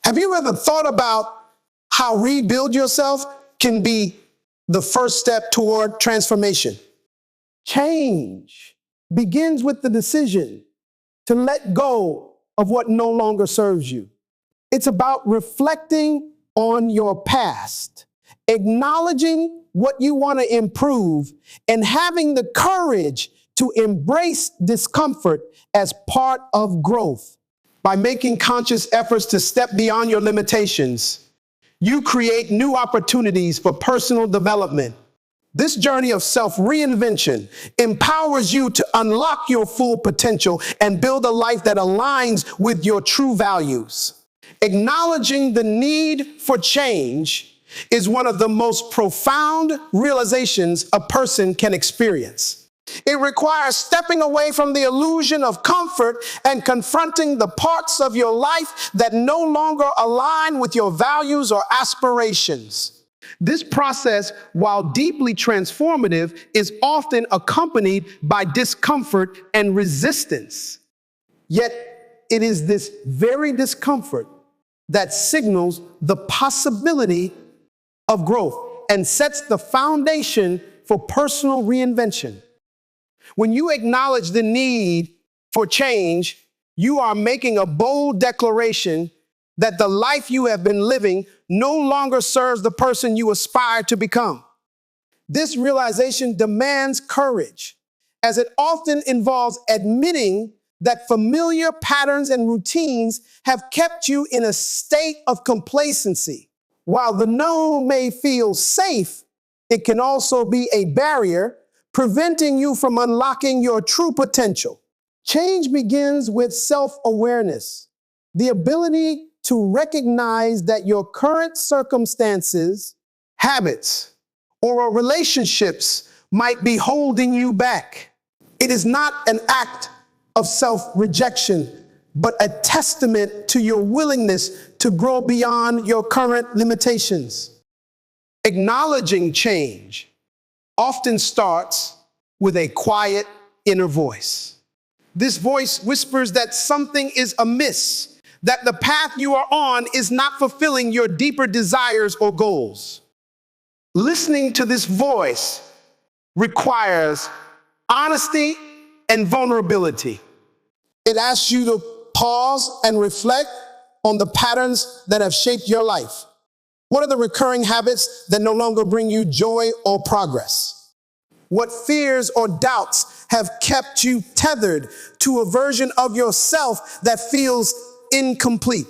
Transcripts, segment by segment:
Have you ever thought about how rebuild yourself can be the first step toward transformation? Change begins with the decision to let go of what no longer serves you. It's about reflecting on your past, acknowledging what you want to improve, and having the courage to embrace discomfort as part of growth. By making conscious efforts to step beyond your limitations, you create new opportunities for personal development. This journey of self-reinvention empowers you to unlock your full potential and build a life that aligns with your true values. Acknowledging the need for change is one of the most profound realizations a person can experience. It requires stepping away from the illusion of comfort and confronting the parts of your life that no longer align with your values or aspirations. This process, while deeply transformative, is often accompanied by discomfort and resistance. Yet, it is this very discomfort that signals the possibility of growth and sets the foundation for personal reinvention. When you acknowledge the need for change, you are making a bold declaration that the life you have been living no longer serves the person you aspire to become. This realization demands courage, as it often involves admitting that familiar patterns and routines have kept you in a state of complacency. While the known may feel safe, it can also be a barrier, preventing you from unlocking your true potential. Change begins with self-awareness, the ability to recognize that your current circumstances, habits, or relationships might be holding you back. It is not an act of self-rejection, but a testament to your willingness to grow beyond your current limitations. Acknowledging change often starts with a quiet inner voice. This voice whispers that something is amiss, that the path you are on is not fulfilling your deeper desires or goals. Listening to this voice requires honesty and vulnerability. It asks you to pause and reflect on the patterns that have shaped your life. What are the recurring habits that no longer bring you joy or progress? What fears or doubts have kept you tethered to a version of yourself that feels incomplete?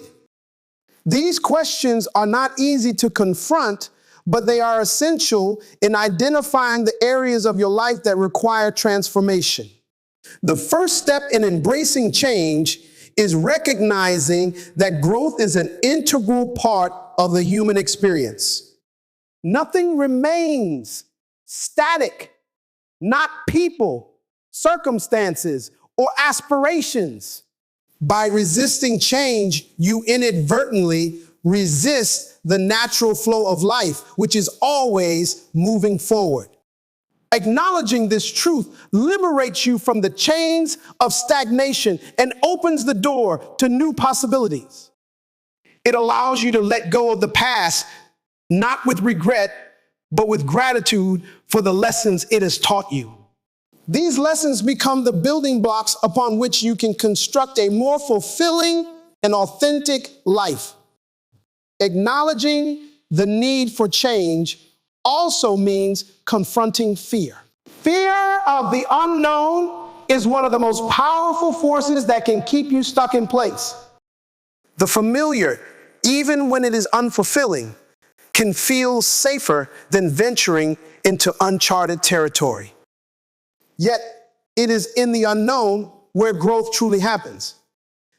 These questions are not easy to confront, but they are essential in identifying the areas of your life that require transformation. The first step in embracing change is recognizing that growth is an integral part of the human experience. Nothing remains static, not people, circumstances, or aspirations. By resisting change, you inadvertently resist the natural flow of life, which is always moving forward. Acknowledging this truth liberates you from the chains of stagnation and opens the door to new possibilities. It allows you to let go of the past, not with regret, but with gratitude for the lessons it has taught you. These lessons become the building blocks upon which you can construct a more fulfilling and authentic life. Acknowledging the need for change also means confronting fear. Fear of the unknown is one of the most powerful forces that can keep you stuck in place. The familiar, even when it is unfulfilling, can feel safer than venturing into uncharted territory. Yet, it is in the unknown where growth truly happens.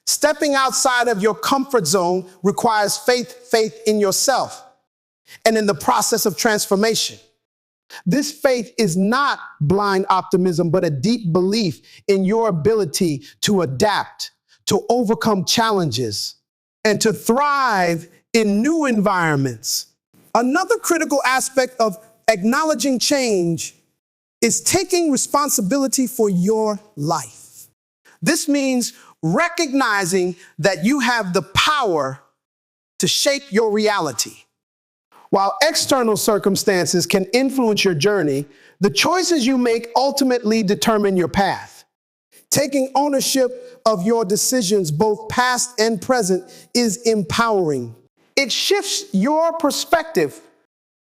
Stepping outside of your comfort zone requires faith in yourself and in the process of transformation. This faith is not blind optimism, but a deep belief in your ability to adapt, to overcome challenges, and to thrive in new environments. Another critical aspect of acknowledging change is taking responsibility for your life. This means recognizing that you have the power to shape your reality. While external circumstances can influence your journey, the choices you make ultimately determine your path. Taking ownership of your decisions, both past and present, is empowering. It shifts your perspective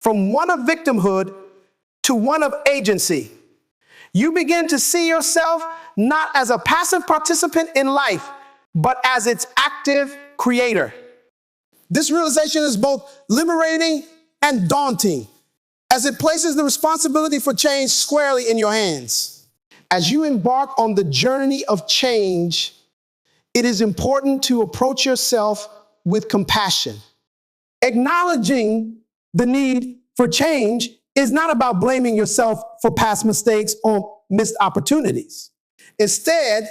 from one of victimhood to one of agency. You begin to see yourself not as a passive participant in life, but as its active creator. This realization is both liberating and daunting, as it places the responsibility for change squarely in your hands. As you embark on the journey of change, it is important to approach yourself with compassion. Acknowledging the need for change is not about blaming yourself for past mistakes or missed opportunities. Instead,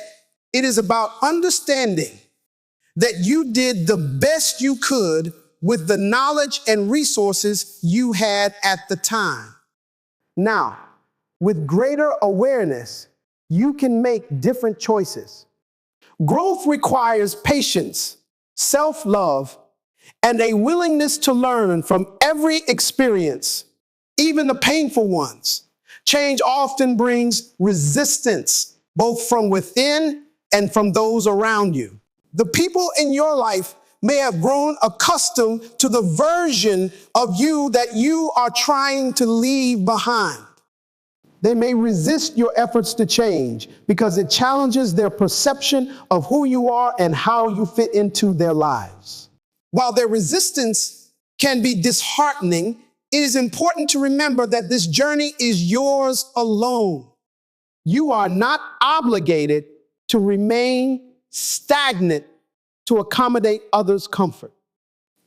it is about understanding that you did the best you could with the knowledge and resources you had at the time. Now, with greater awareness, you can make different choices. Growth requires patience, self-love, and a willingness to learn from every experience, even the painful ones. Change often brings resistance, both from within and from those around you. The people in your life may have grown accustomed to the version of you that you are trying to leave behind. They may resist your efforts to change because it challenges their perception of who you are and how you fit into their lives. While their resistance can be disheartening, it is important to remember that this journey is yours alone. You are not obligated to remain stagnant to accommodate others' comfort.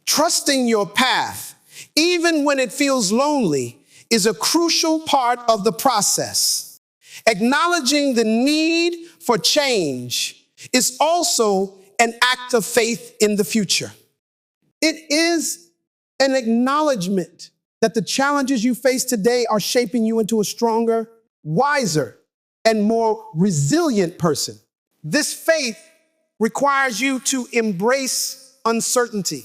Trusting your path, even when it feels lonely, is a crucial part of the process. Acknowledging the need for change is also an act of faith in the future. It is an acknowledgement that the challenges you face today are shaping you into a stronger, wiser, and more resilient person. This faith requires you to embrace uncertainty,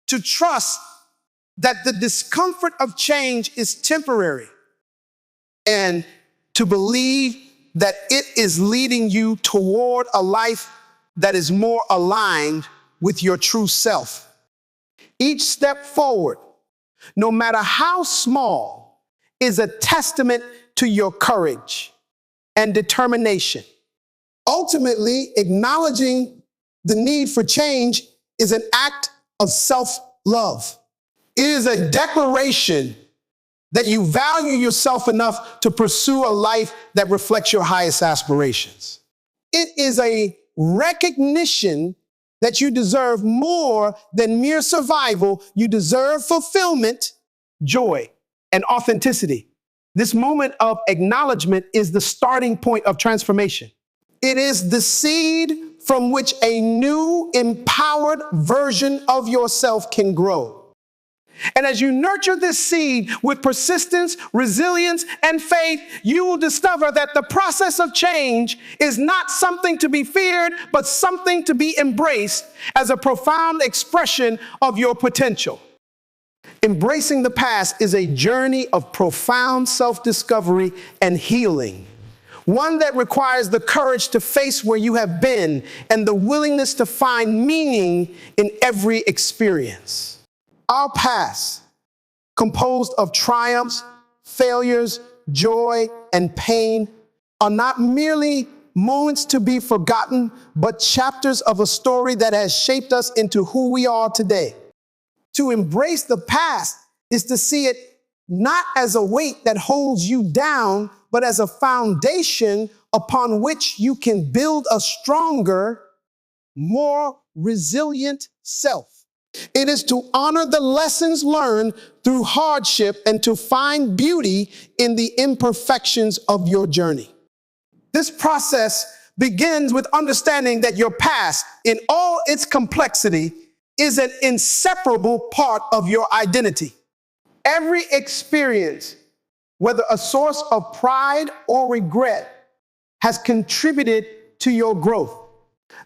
to trust that the discomfort of change is temporary, and to believe that it is leading you toward a life that is more aligned with your true self. Each step forward, no matter how small, is a testament to your courage and determination. Ultimately, acknowledging the need for change is an act of self-love. It is a declaration that you value yourself enough to pursue a life that reflects your highest aspirations. It is a recognition that you deserve more than mere survival. You deserve fulfillment, joy, and authenticity. This moment of acknowledgement is the starting point of transformation. It is the seed from which a new, empowered version of yourself can grow. And as you nurture this seed with persistence, resilience, and faith, you will discover that the process of change is not something to be feared, but something to be embraced as a profound expression of your potential. Embracing the past is a journey of profound self-discovery and healing. One that requires the courage to face where you have been and the willingness to find meaning in every experience. Our past, composed of triumphs, failures, joy, and pain, are not merely moments to be forgotten, but chapters of a story that has shaped us into who we are today. To embrace the past is to see it not as a weight that holds you down, but as a foundation upon which you can build a stronger, more resilient self. It is to honor the lessons learned through hardship and to find beauty in the imperfections of your journey. This process begins with understanding that your past, in all its complexity, is an inseparable part of your identity. Every experience, whether a source of pride or regret, has contributed to your growth.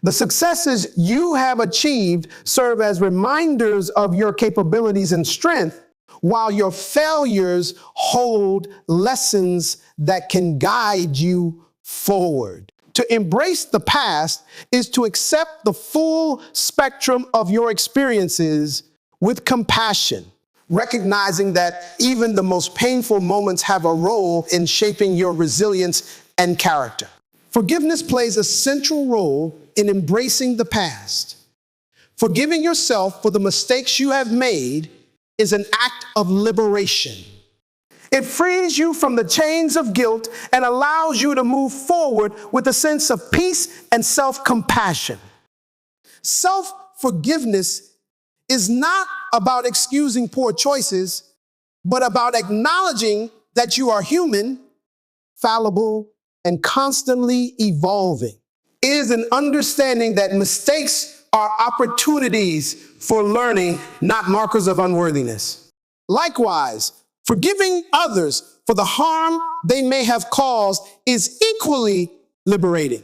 The successes you have achieved serve as reminders of your capabilities and strength, while your failures hold lessons that can guide you forward. To embrace the past is to accept the full spectrum of your experiences with compassion, recognizing that even the most painful moments have a role in shaping your resilience and character. Forgiveness plays a central role in embracing the past. Forgiving yourself for the mistakes you have made is an act of liberation. It frees you from the chains of guilt and allows you to move forward with a sense of peace and self-compassion. Self-forgiveness is not about excusing poor choices, but about acknowledging that you are human, fallible, and constantly evolving. It is an understanding that mistakes are opportunities for learning, not markers of unworthiness. Likewise, forgiving others for the harm they may have caused is equally liberating.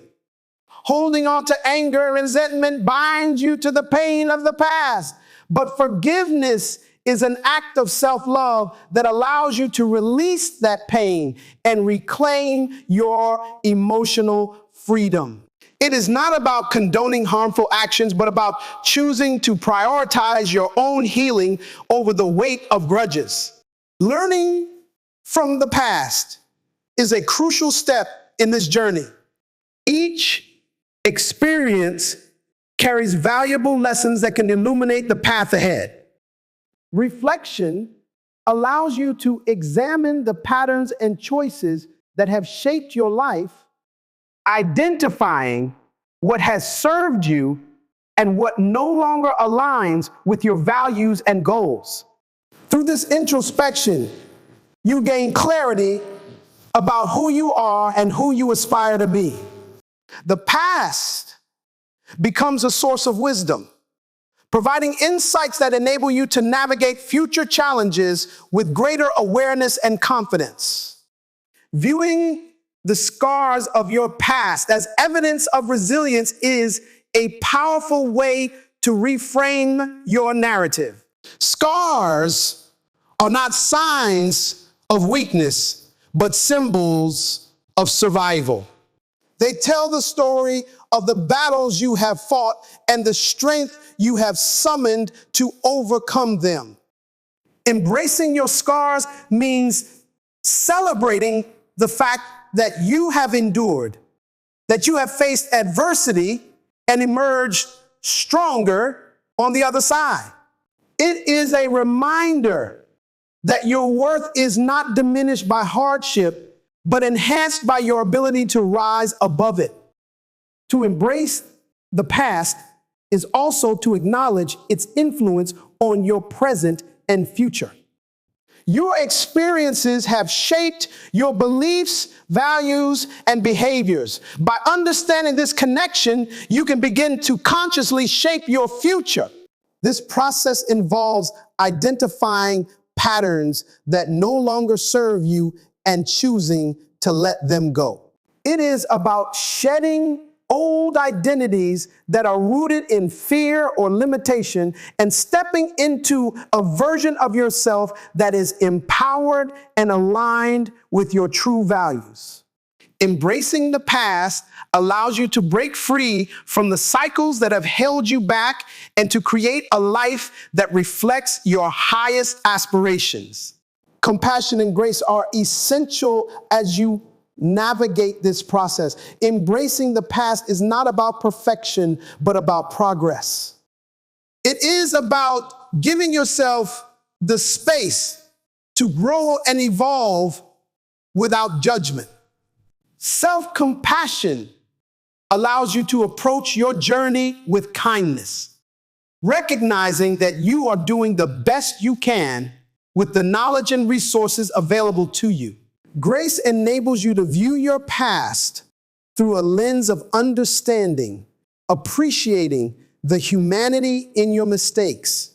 Holding on to anger and resentment binds you to the pain of the past, but forgiveness is an act of self-love that allows you to release that pain and reclaim your emotional freedom. It is not about condoning harmful actions, but about choosing to prioritize your own healing over the weight of grudges. Learning from the past is a crucial step in this journey. Each experience carries valuable lessons that can illuminate the path ahead. Reflection allows you to examine the patterns and choices that have shaped your life, identifying what has served you and what no longer aligns with your values and goals. Through this introspection, you gain clarity about who you are and who you aspire to be. The past becomes a source of wisdom, providing insights that enable you to navigate future challenges with greater awareness and confidence. Viewing the scars of your past as evidence of resilience is a powerful way to reframe your narrative. Scars are not signs of weakness, but symbols of survival. They tell the story of the battles you have fought and the strength you have summoned to overcome them. Embracing your scars means celebrating the fact that you have endured, that you have faced adversity and emerged stronger on the other side. It is a reminder that your worth is not diminished by hardship, but enhanced by your ability to rise above it. To embrace the past is also to acknowledge its influence on your present and future. Your experiences have shaped your beliefs, values, and behaviors. By understanding this connection, you can begin to consciously shape your future. This process involves identifying patterns that no longer serve you and choosing to let them go. It is about shedding old identities that are rooted in fear or limitation and stepping into a version of yourself that is empowered and aligned with your true values. Embracing the past allows you to break free from the cycles that have held you back and to create a life that reflects your highest aspirations. Compassion and grace are essential as you navigate this process. Embracing the past is not about perfection, but about progress. It is about giving yourself the space to grow and evolve without judgment. Self-compassion allows you to approach your journey with kindness, recognizing that you are doing the best you can with the knowledge and resources available to you. Grace enables you to view your past through a lens of understanding, appreciating the humanity in your mistakes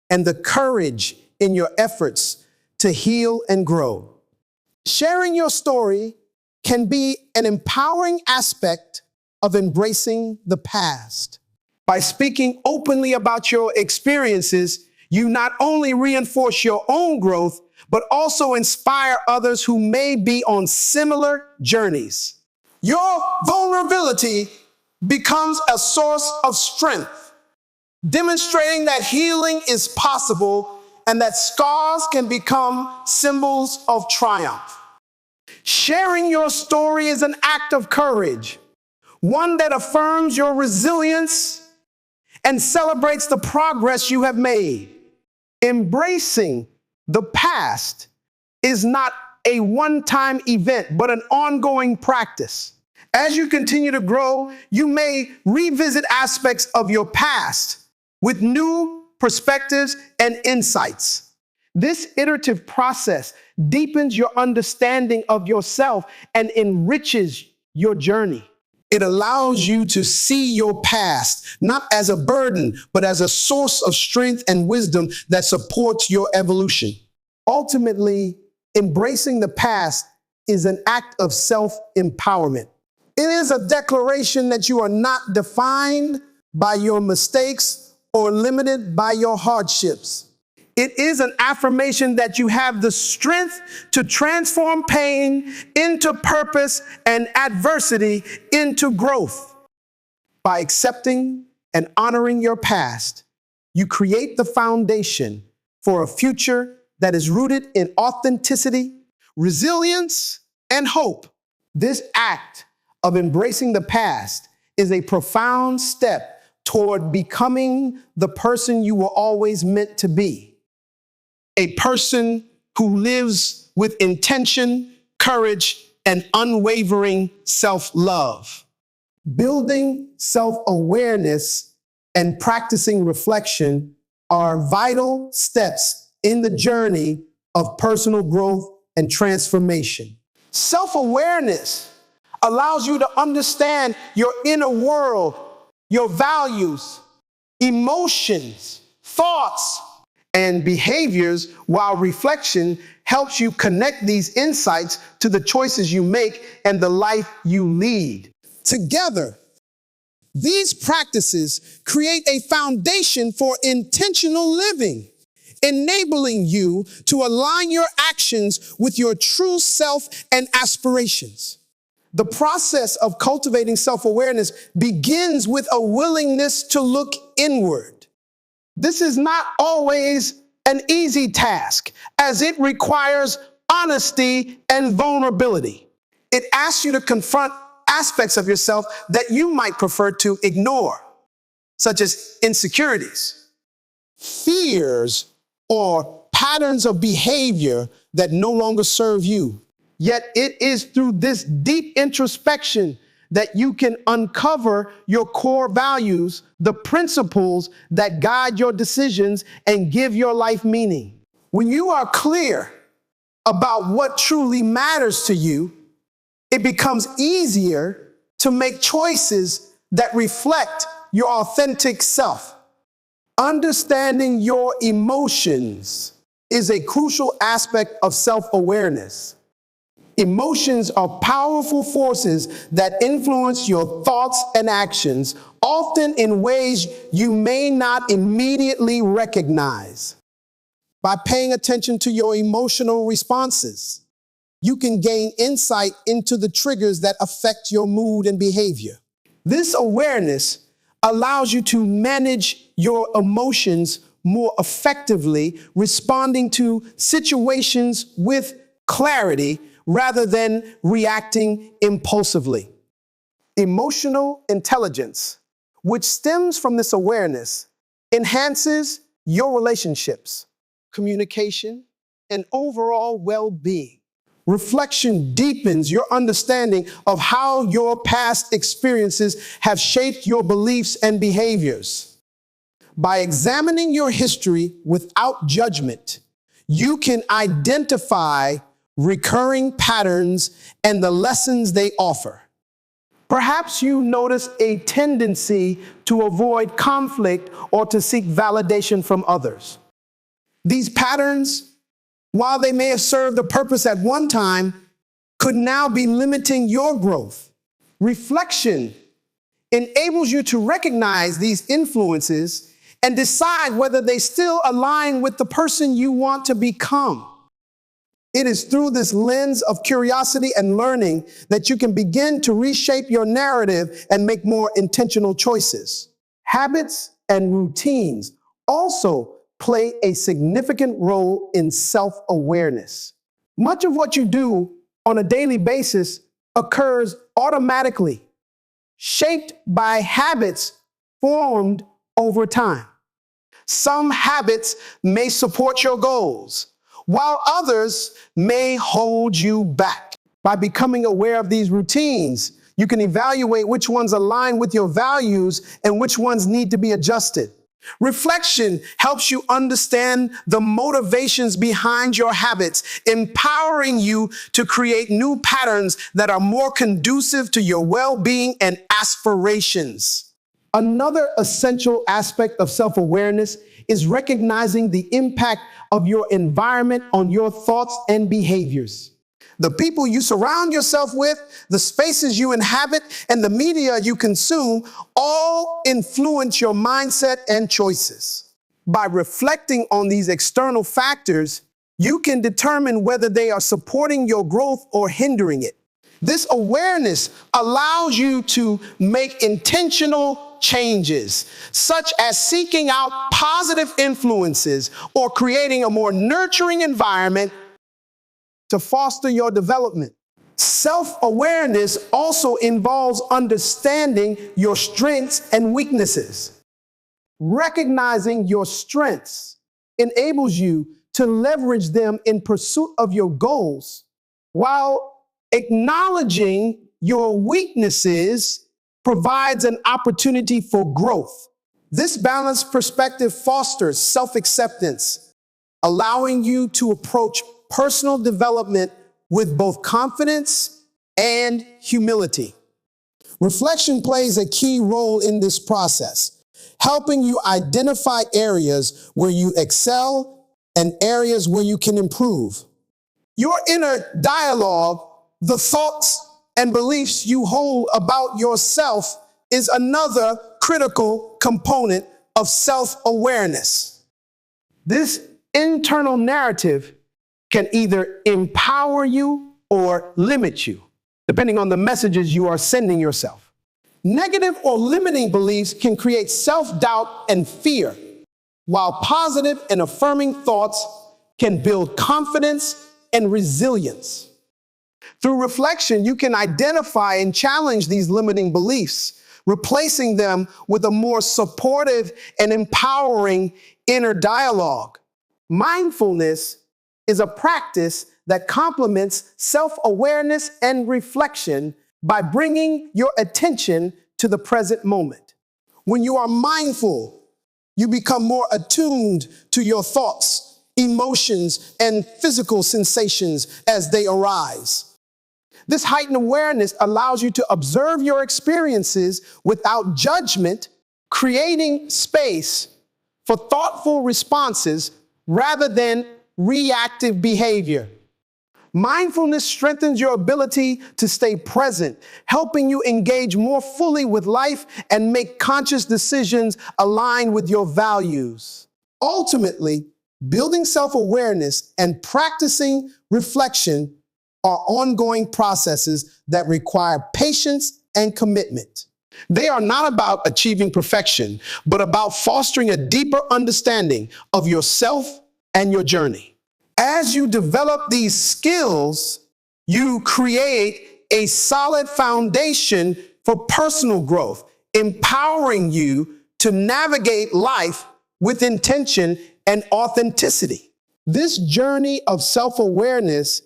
and the courage in your efforts to heal and grow. Sharing your story can be an empowering aspect of embracing the past. By speaking openly about your experiences, you not only reinforce your own growth, but also inspire others who may be on similar journeys. Your vulnerability becomes a source of strength, demonstrating that healing is possible and that scars can become symbols of triumph. Sharing your story is an act of courage, one that affirms your resilience and celebrates the progress you have made. Embracing the past is not a one-time event, but an ongoing practice. As you continue to grow, you may revisit aspects of your past with new perspectives and insights. This iterative process deepens your understanding of yourself and enriches your journey. It allows you to see your past not as a burden, but as a source of strength and wisdom that supports your evolution. Ultimately, embracing the past is an act of self-empowerment. It is a declaration that you are not defined by your mistakes or limited by your hardships. It is an affirmation that you have the strength to transform pain into purpose and adversity into growth. By accepting and honoring your past, you create the foundation for a future that is rooted in authenticity, resilience, and hope. This act of embracing the past is a profound step toward becoming the person you were always meant to be. A person who lives with intention, courage, and unwavering self-love. Building self-awareness and practicing reflection are vital steps in the journey of personal growth and transformation. Self-awareness allows you to understand your inner world, your values, emotions, thoughts, and behaviors, while reflection helps you connect these insights to the choices you make and the life you lead. Together, these practices create a foundation for intentional living, enabling you to align your actions with your true self and aspirations. The process of cultivating self-awareness begins with a willingness to look inward. This is not always an easy task, as it requires honesty and vulnerability. It asks you to confront aspects of yourself that you might prefer to ignore, such as insecurities, fears, or patterns of behavior that no longer serve you. Yet it is through this deep introspection that you can uncover your core values, the principles that guide your decisions and give your life meaning. When you are clear about what truly matters to you, it becomes easier to make choices that reflect your authentic self. Understanding your emotions is a crucial aspect of self-awareness. Emotions are powerful forces that influence your thoughts and actions, often in ways you may not immediately recognize. By paying attention to your emotional responses, you can gain insight into the triggers that affect your mood and behavior. This awareness allows you to manage your emotions more effectively, responding to situations with clarity rather than reacting impulsively. Emotional intelligence, which stems from this awareness, enhances your relationships, communication, and overall well-being. Reflection deepens your understanding of how your past experiences have shaped your beliefs and behaviors. By examining your history without judgment, you can identify recurring patterns and the lessons they offer. Perhaps you notice a tendency to avoid conflict or to seek validation from others. These patterns, while they may have served a purpose at one time, could now be limiting your growth. Reflection enables you to recognize these influences and decide whether they still align with the person you want to become. It is through this lens of curiosity and learning that you can begin to reshape your narrative and make more intentional choices. Habits and routines also play a significant role in self-awareness. Much of what you do on a daily basis occurs automatically, shaped by habits formed over time. Some habits may support your goals, while others may hold you back. By becoming aware of these routines, you can evaluate which ones align with your values and which ones need to be adjusted. Reflection helps you understand the motivations behind your habits, empowering you to create new patterns that are more conducive to your well-being and aspirations. Another essential aspect of self-awareness is recognizing the impact of your environment on your thoughts and behaviors. The people you surround yourself with, the spaces you inhabit, and the media you consume all influence your mindset and choices. By reflecting on these external factors, you can determine whether they are supporting your growth or hindering it. This awareness allows you to make intentional changes, such as seeking out positive influences or creating a more nurturing environment to foster your development. Self-awareness also involves understanding your strengths and weaknesses. Recognizing your strengths enables you to leverage them in pursuit of your goals, while acknowledging your weaknesses provides an opportunity for growth. This balanced perspective fosters self-acceptance, allowing you to approach personal development with both confidence and humility. Reflection plays a key role in this process, helping you identify areas where you excel and areas where you can improve. Your inner dialogue, the thoughts and beliefs you hold about yourself, is another critical component of self-awareness. This internal narrative can either empower you or limit you, depending on the messages you are sending yourself. Negative or limiting beliefs can create self-doubt and fear, while positive and affirming thoughts can build confidence and resilience. Through reflection, you can identify and challenge these limiting beliefs, replacing them with a more supportive and empowering inner dialogue. Mindfulness is a practice that complements self-awareness and reflection by bringing your attention to the present moment. When you are mindful, you become more attuned to your thoughts, emotions, and physical sensations as they arise. This heightened awareness allows you to observe your experiences without judgment, creating space for thoughtful responses rather than reactive behavior. Mindfulness strengthens your ability to stay present, helping you engage more fully with life and make conscious decisions aligned with your values. Ultimately, building self-awareness and practicing reflection are ongoing processes that require patience and commitment. They are not about achieving perfection, but about fostering a deeper understanding of yourself and your journey. As you develop these skills, you create a solid foundation for personal growth, empowering you to navigate life with intention and authenticity. This journey of self-awareness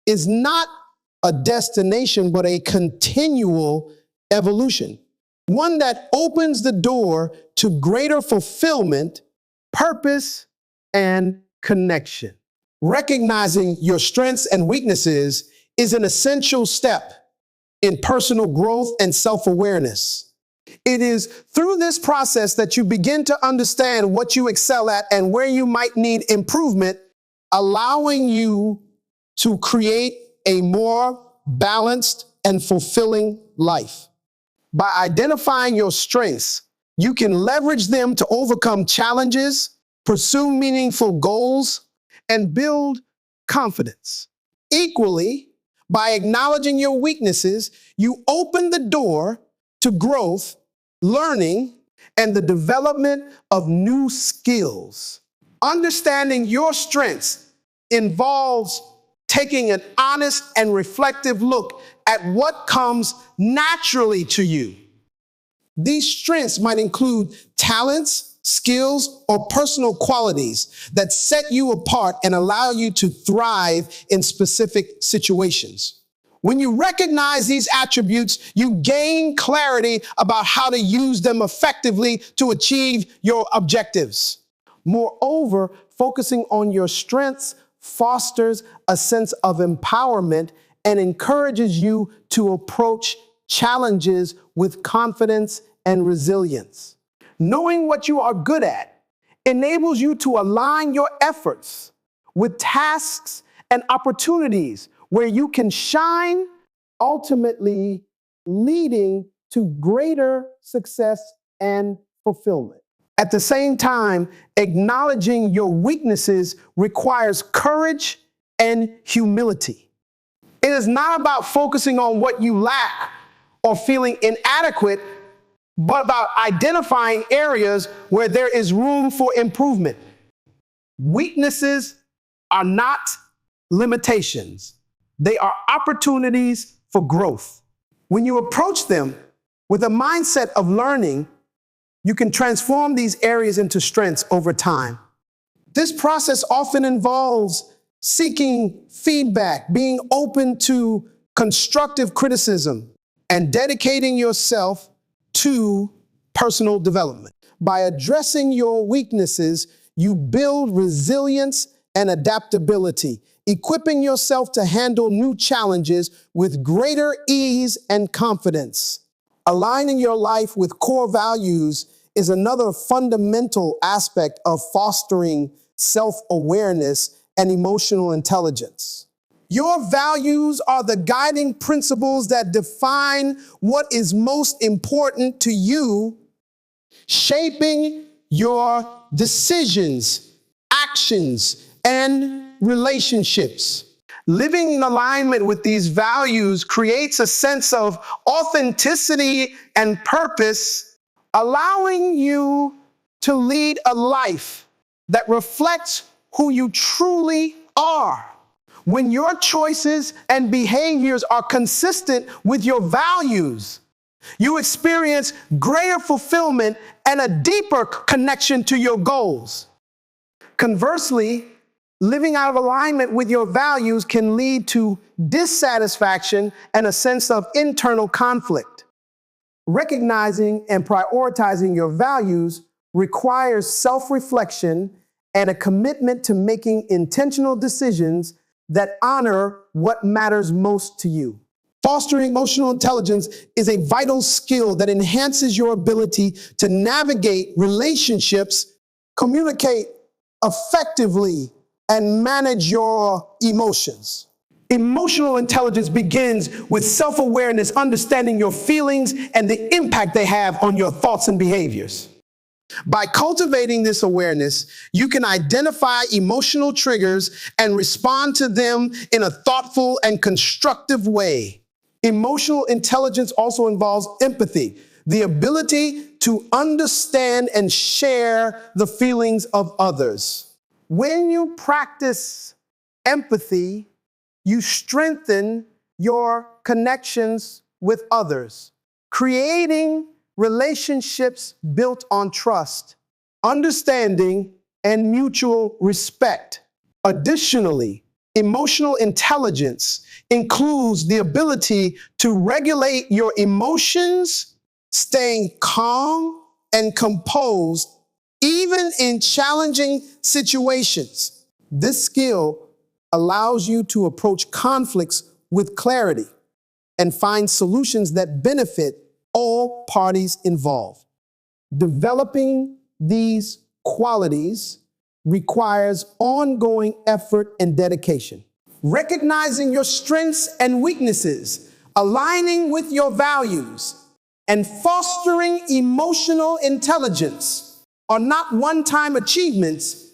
is not a destination, but a continual evolution, one that opens the door to greater fulfillment, purpose, and connection. Recognizing your strengths and weaknesses is an essential step in personal growth and self-awareness. It is through this process that you begin to understand what you excel at and where you might need improvement, allowing you to create a more balanced and fulfilling life. By identifying your strengths, you can leverage them to overcome challenges, pursue meaningful goals, and build confidence. Equally, by acknowledging your weaknesses, you open the door to growth, learning, and the development of new skills. Understanding your strengths involves taking an honest and reflective look at what comes naturally to you. These strengths might include talents, skills, or personal qualities that set you apart and allow you to thrive in specific situations. When you recognize these attributes, you gain clarity about how to use them effectively to achieve your objectives. Moreover, focusing on your strengths fosters a sense of empowerment and encourages you to approach challenges with confidence and resilience. Knowing what you are good at enables you to align your efforts with tasks and opportunities where you can shine, ultimately leading to greater success and fulfillment. At the same time, acknowledging your weaknesses requires courage and humility. It is not about focusing on what you lack or feeling inadequate, but about identifying areas where there is room for improvement. Weaknesses are not limitations. They are opportunities for growth. When you approach them with a mindset of learning, you can transform these areas into strengths over time. This process often involves seeking feedback, being open to constructive criticism, and dedicating yourself to personal development. By addressing your weaknesses, you build resilience and adaptability, equipping yourself to handle new challenges with greater ease and confidence. Aligning your life with core values is another fundamental aspect of fostering self-awareness and emotional intelligence. Your values are the guiding principles that define what is most important to you, shaping your decisions, actions, and relationships. Living in alignment with these values creates a sense of authenticity and purpose, allowing you to lead a life that reflects who you truly are. When your choices and behaviors are consistent with your values, you experience greater fulfillment and a deeper connection to your goals. Conversely, living out of alignment with your values can lead to dissatisfaction and a sense of internal conflict. Recognizing and prioritizing your values requires self-reflection and a commitment to making intentional decisions that honor what matters most to you. Fostering emotional intelligence is a vital skill that enhances your ability to navigate relationships, communicate effectively, and manage your emotions. Emotional intelligence begins with self-awareness, understanding your feelings and the impact they have on your thoughts and behaviors. By cultivating this awareness, you can identify emotional triggers and respond to them in a thoughtful and constructive way. Emotional intelligence also involves empathy, the ability to understand and share the feelings of others. When you practice empathy, you strengthen your connections with others, creating relationships built on trust, understanding, and mutual respect. Additionally, emotional intelligence includes the ability to regulate your emotions, staying calm and composed, even in challenging situations. This skill allows you to approach conflicts with clarity and find solutions that benefit all parties involved. Developing these qualities requires ongoing effort and dedication. Recognizing your strengths and weaknesses, aligning with your values, and fostering emotional intelligence are not one-time achievements,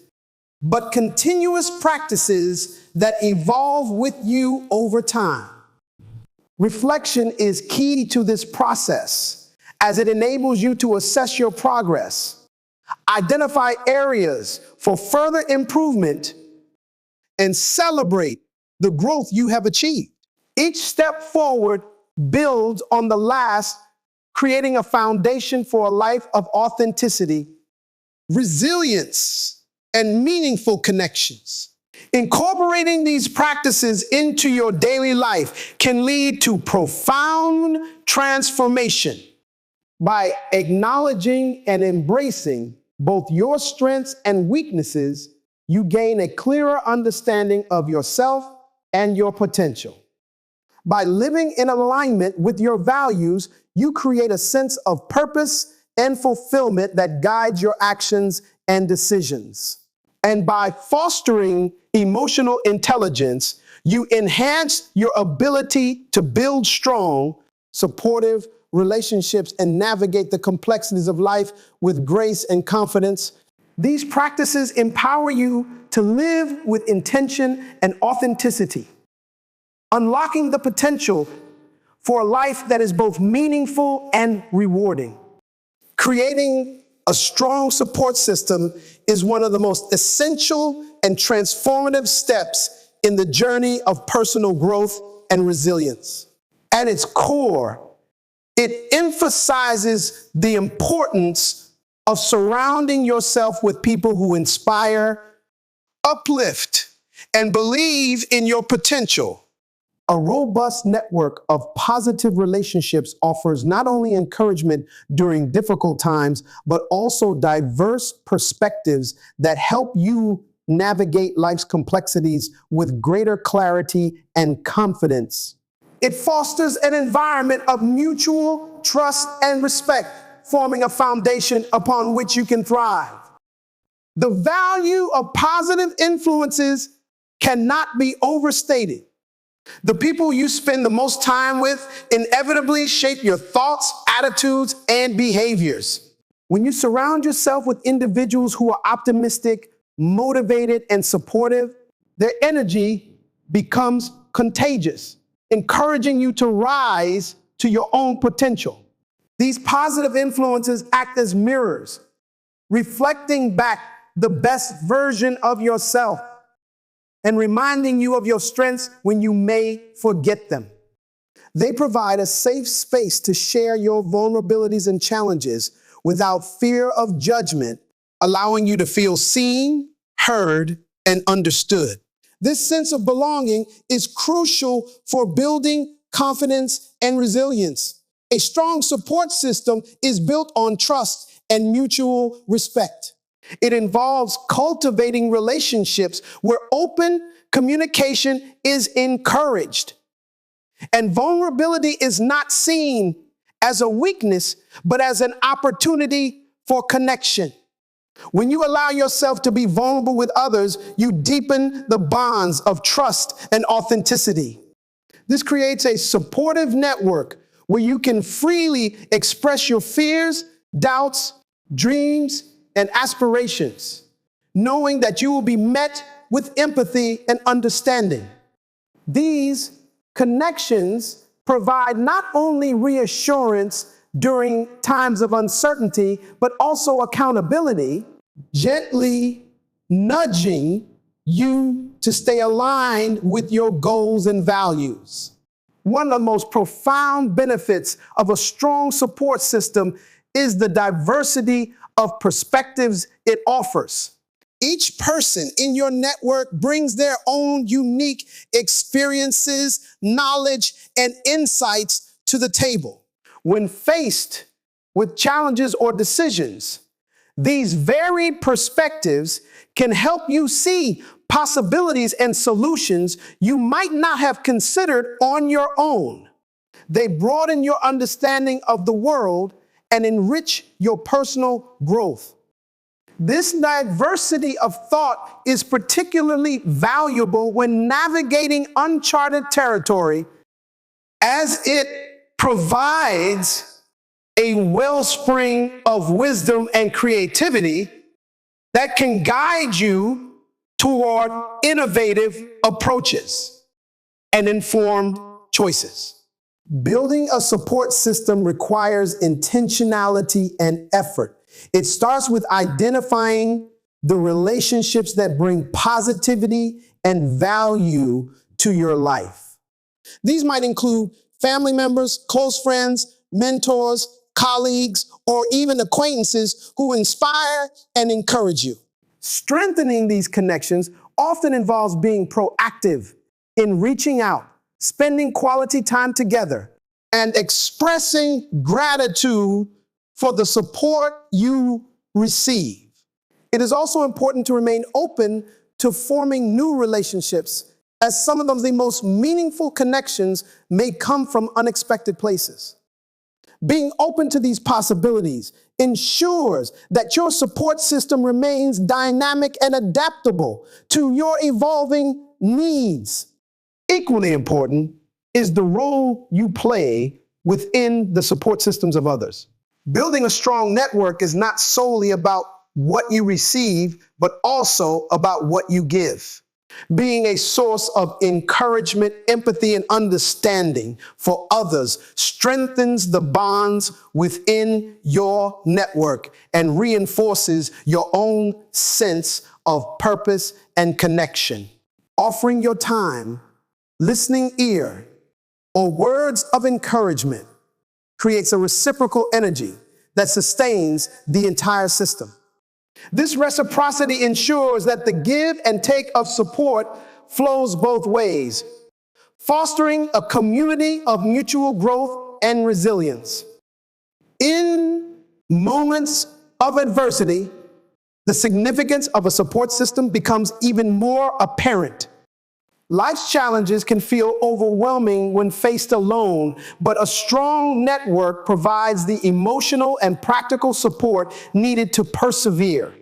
but continuous practices that evolve with you over time. Reflection is key to this process as it enables you to assess your progress, identify areas for further improvement, and celebrate the growth you have achieved. Each step forward builds on the last, creating a foundation for a life of authenticity, resilience, and meaningful connections. Incorporating these practices into your daily life can lead to profound transformation. By acknowledging and embracing both your strengths and weaknesses, you gain a clearer understanding of yourself and your potential. By living in alignment with your values, you create a sense of purpose and fulfillment that guides your actions and decisions. And by fostering emotional intelligence, you enhance your ability to build strong, supportive relationships and navigate the complexities of life with grace and confidence. These practices empower you to live with intention and authenticity, unlocking the potential for a life that is both meaningful and rewarding. Creating a strong support system is one of the most essential and transformative steps in the journey of personal growth and resilience. At its core, it emphasizes the importance of surrounding yourself with people who inspire, uplift, and believe in your potential. A robust network of positive relationships offers not only encouragement during difficult times, but also diverse perspectives that help you navigate life's complexities with greater clarity and confidence. It fosters an environment of mutual trust and respect, forming a foundation upon which you can thrive. The value of positive influences cannot be overstated. The people you spend the most time with inevitably shape your thoughts, attitudes, and behaviors. When you surround yourself with individuals who are optimistic, motivated, and supportive, their energy becomes contagious, encouraging you to rise to your own potential. These positive influences act as mirrors, reflecting back the best version of yourself and reminding you of your strengths when you may forget them. They provide a safe space to share your vulnerabilities and challenges without fear of judgment, allowing you to feel seen, heard, and understood. This sense of belonging is crucial for building confidence and resilience. A strong support system is built on trust and mutual respect. It involves cultivating relationships where open communication is encouraged. And vulnerability is not seen as a weakness, but as an opportunity for connection. When you allow yourself to be vulnerable with others, you deepen the bonds of trust and authenticity. This creates a supportive network where you can freely express your fears, doubts, dreams, and aspirations, knowing that you will be met with empathy and understanding. These connections provide not only reassurance during times of uncertainty, but also accountability, gently nudging you to stay aligned with your goals and values. One of the most profound benefits of a strong support system is the diversity of perspectives it offers. Each person in your network brings their own unique experiences, knowledge, and insights to the table. When faced with challenges or decisions, these varied perspectives can help you see possibilities and solutions you might not have considered on your own. They broaden your understanding of the world and enrich your personal growth. This diversity of thought is particularly valuable when navigating uncharted territory, as it provides a wellspring of wisdom and creativity that can guide you toward innovative approaches and informed choices. Building a support system requires intentionality and effort. It starts with identifying the relationships that bring positivity and value to your life. These might include family members, close friends, mentors, colleagues, or even acquaintances who inspire and encourage you. Strengthening these connections often involves being proactive in reaching out, spending quality time together, and expressing gratitude for the support you receive. It is also important to remain open to forming new relationships, as some of the most meaningful connections may come from unexpected places. Being open to these possibilities ensures that your support system remains dynamic and adaptable to your evolving needs. Equally important is the role you play within the support systems of others. Building a strong network is not solely about what you receive, but also about what you give. Being a source of encouragement, empathy, and understanding for others strengthens the bonds within your network and reinforces your own sense of purpose and connection. Offering your time, listening ear, or words of encouragement creates a reciprocal energy that sustains the entire system. This reciprocity ensures that the give and take of support flows both ways, fostering a community of mutual growth and resilience. In moments of adversity, the significance of a support system becomes even more apparent. Life's challenges can feel overwhelming when faced alone, but a strong network provides the emotional and practical support needed to persevere.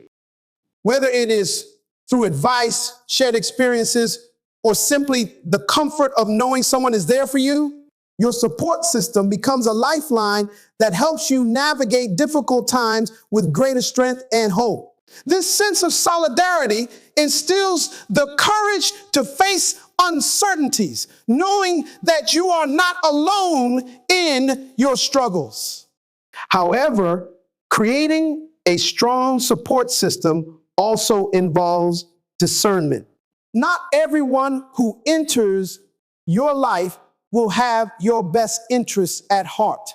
Whether it is through advice, shared experiences, or simply the comfort of knowing someone is there for you, your support system becomes a lifeline that helps you navigate difficult times with greater strength and hope. This sense of solidarity instills the courage to face uncertainties, knowing that you are not alone in your struggles. However, creating a strong support system also involves discernment. Not everyone who enters your life will have your best interests at heart.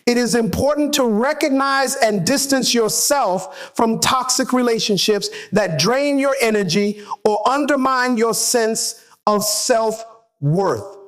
It is important to recognize and distance yourself from toxic relationships that drain your energy or undermine your sense of self-worth.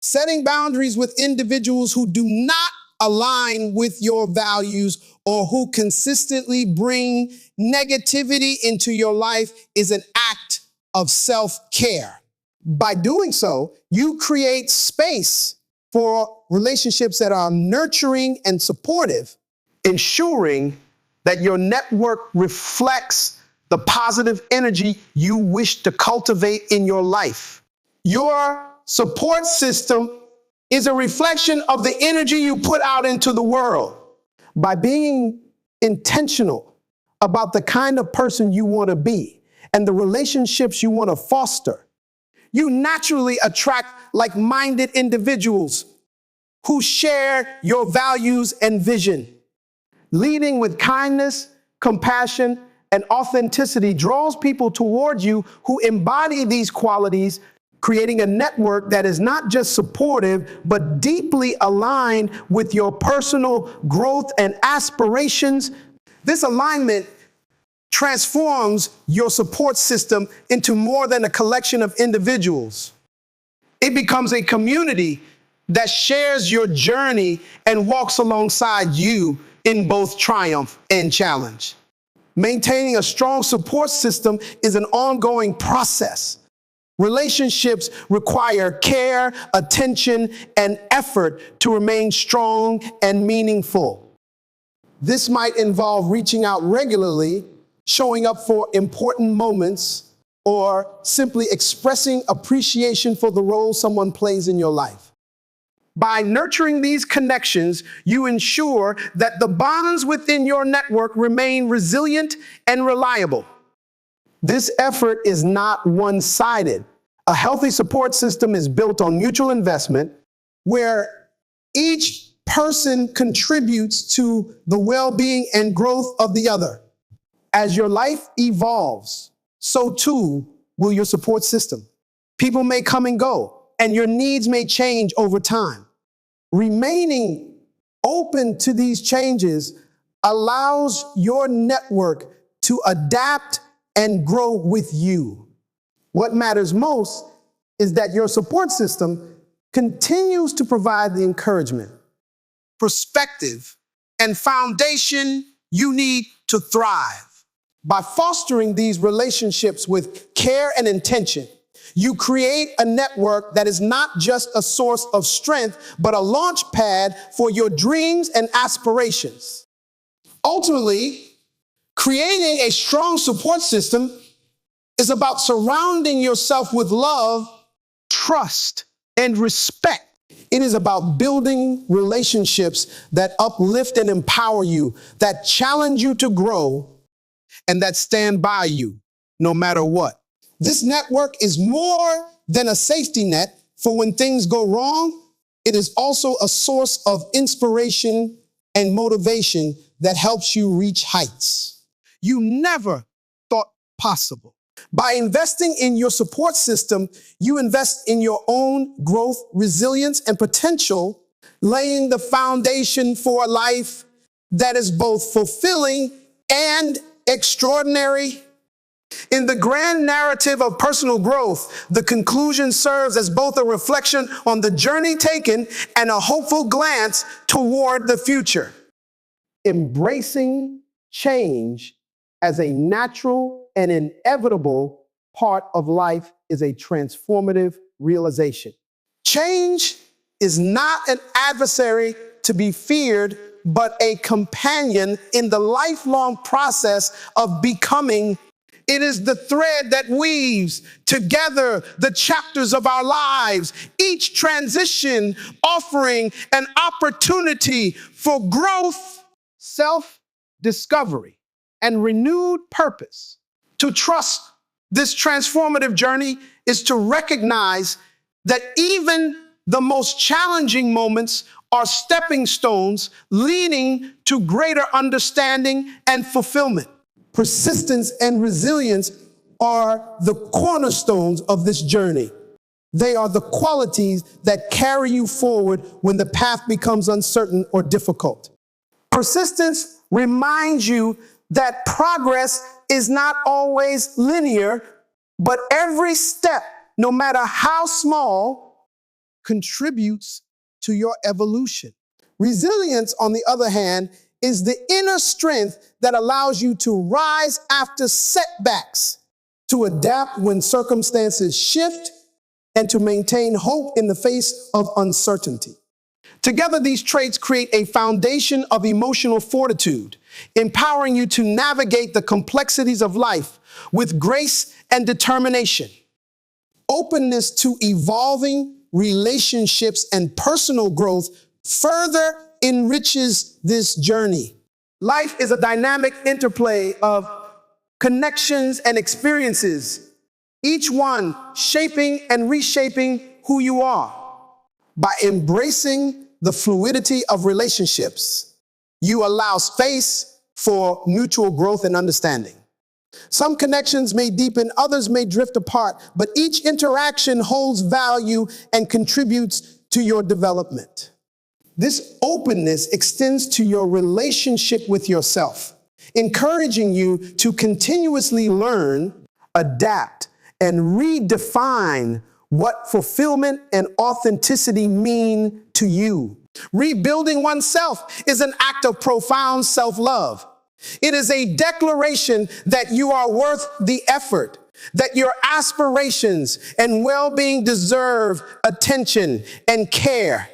Setting boundaries with individuals who do not align with your values or who consistently bring negativity into your life is an act of self-care. By doing so, you create space for relationships that are nurturing and supportive, ensuring that your network reflects the positive energy you wish to cultivate in your life. Your support system is a reflection of the energy you put out into the world. By being intentional about the kind of person you want to be and the relationships you want to foster, you naturally attract like-minded individuals who share your values and vision. Leading with kindness, compassion, and authenticity draws people towards you who embody these qualities, creating a network that is not just supportive, but deeply aligned with your personal growth and aspirations. This alignment transforms your support system into more than a collection of individuals. It becomes a community that shares your journey and walks alongside you in both triumph and challenge. Maintaining a strong support system is an ongoing process. Relationships require care, attention, and effort to remain strong and meaningful. This might involve reaching out regularly, showing up for important moments, or simply expressing appreciation for the role someone plays in your life. By nurturing these connections, you ensure that the bonds within your network remain resilient and reliable. This effort is not one-sided. A healthy support system is built on mutual investment, where each person contributes to the well-being and growth of the other. As your life evolves, so too will your support system. People may come and go, and your needs may change over time. Remaining open to these changes allows your network to adapt and grow with you. What matters most is that your support system continues to provide the encouragement, perspective, and foundation you need to thrive. By fostering these relationships with care and intention, you create a network that is not just a source of strength, but a launch pad for your dreams and aspirations. Ultimately, creating a strong support system is about surrounding yourself with love, trust, and respect. It is about building relationships that uplift and empower you, that challenge you to grow, and that stand by you no matter what. This network is more than a safety net for when things go wrong. It is also a source of inspiration and motivation that helps you reach heights you never thought possible. By investing in your support system, you invest in your own growth, resilience, and potential, laying the foundation for a life that is both fulfilling and extraordinary. In the grand narrative of personal growth, the conclusion serves as both a reflection on the journey taken and a hopeful glance toward the future. Embracing change as a natural and inevitable part of life is a transformative realization. Change is not an adversary to be feared, but a companion in the lifelong process of becoming. It is the thread that weaves together the chapters of our lives, each transition offering an opportunity for growth, self-discovery, and renewed purpose. To trust this transformative journey is to recognize that even the most challenging moments are stepping stones leading to greater understanding and fulfillment. Persistence and resilience are the cornerstones of this journey. They are the qualities that carry you forward when the path becomes uncertain or difficult. Persistence reminds you that progress is not always linear, but every step, no matter how small, contributes to your evolution. Resilience, on the other hand, is the inner strength that allows you to rise after setbacks, to adapt when circumstances shift, and to maintain hope in the face of uncertainty. Together, these traits create a foundation of emotional fortitude, empowering you to navigate the complexities of life with grace and determination. Openness to evolving relationships and personal growth further enriches this journey. Life is a dynamic interplay of connections and experiences, each one shaping and reshaping who you are. By embracing the fluidity of relationships, you allow space for mutual growth and understanding. Some connections may deepen, others may drift apart, but each interaction holds value and contributes to your development. This openness extends to your relationship with yourself, encouraging you to continuously learn, adapt, and redefine what fulfillment and authenticity mean to you. Rebuilding oneself is an act of profound self-love. It is a declaration that you are worth the effort, that your aspirations and well-being deserve attention and care.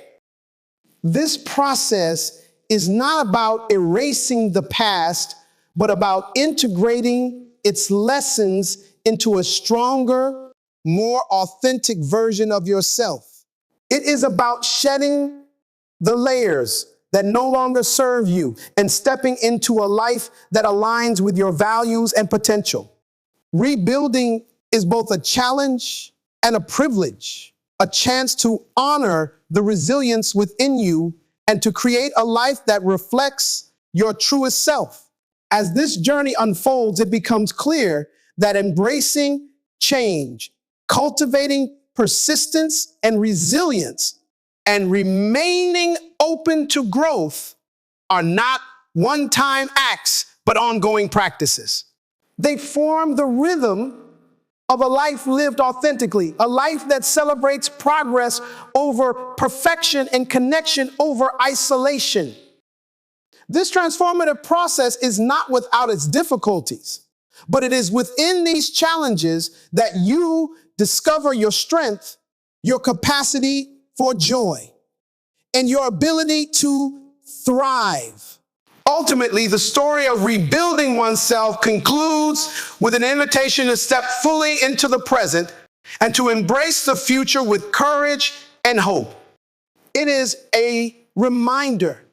This process is not about erasing the past, but about integrating its lessons into a stronger, more authentic version of yourself. It is about shedding the layers that no longer serve you and stepping into a life that aligns with your values and potential. Rebuilding is both a challenge and a privilege, a chance to honor the resilience within you and to create a life that reflects your truest self. As this journey unfolds, it becomes clear that embracing change, cultivating persistence and resilience, and remaining open to growth are not one-time acts, but ongoing practices. They form the rhythm of a life lived authentically, a life that celebrates progress over perfection and connection over isolation. This transformative process is not without its difficulties, but it is within these challenges that you discover your strength, your capacity for joy, and your ability to thrive. Ultimately, the story of rebuilding oneself concludes with an invitation to step fully into the present and to embrace the future with courage and hope. It is a reminder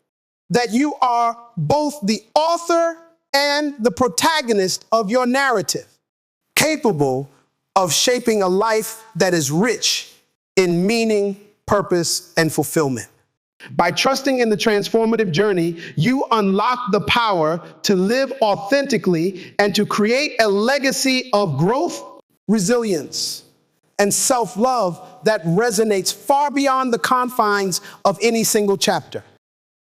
that you are both the author and the protagonist of your narrative, capable of shaping a life that is rich in meaning, purpose, and fulfillment. By trusting in the transformative journey, you unlock the power to live authentically and to create a legacy of growth, resilience, and self-love that resonates far beyond the confines of any single chapter.